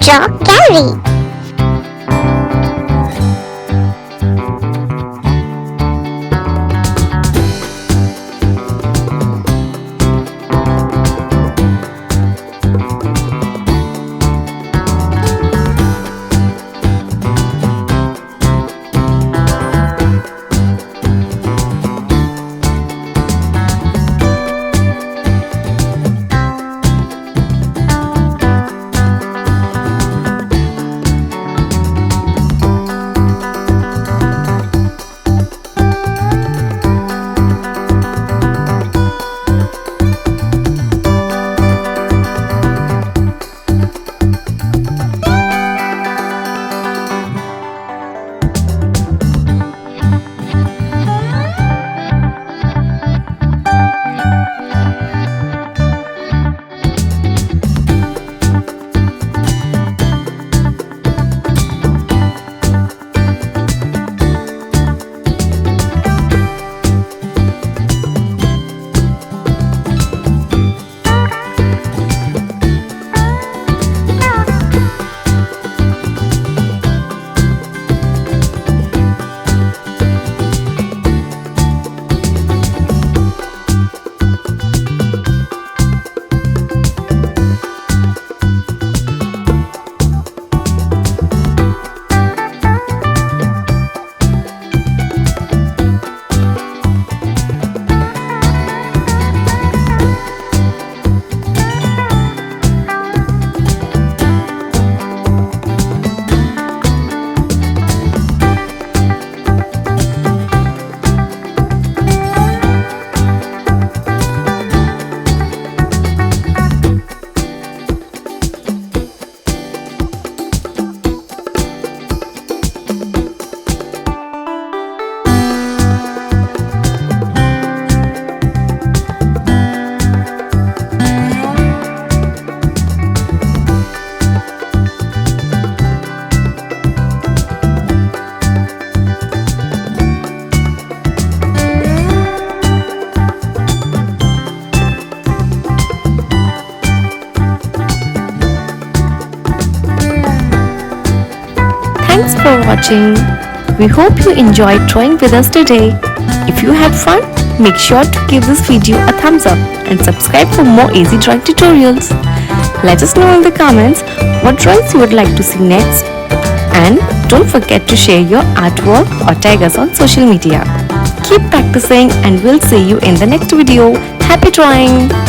Chalk Gallery. Thanks for watching. We hope you enjoyed drawing with us today. If you had fun, make sure to give this video a thumbs up and subscribe for more easy drawing tutorials. Let us know in the comments what drawings you would like to see next. And don't forget to share your artwork or tag us on social media. Keep practicing and we'll see you in the next video. Happy drawing!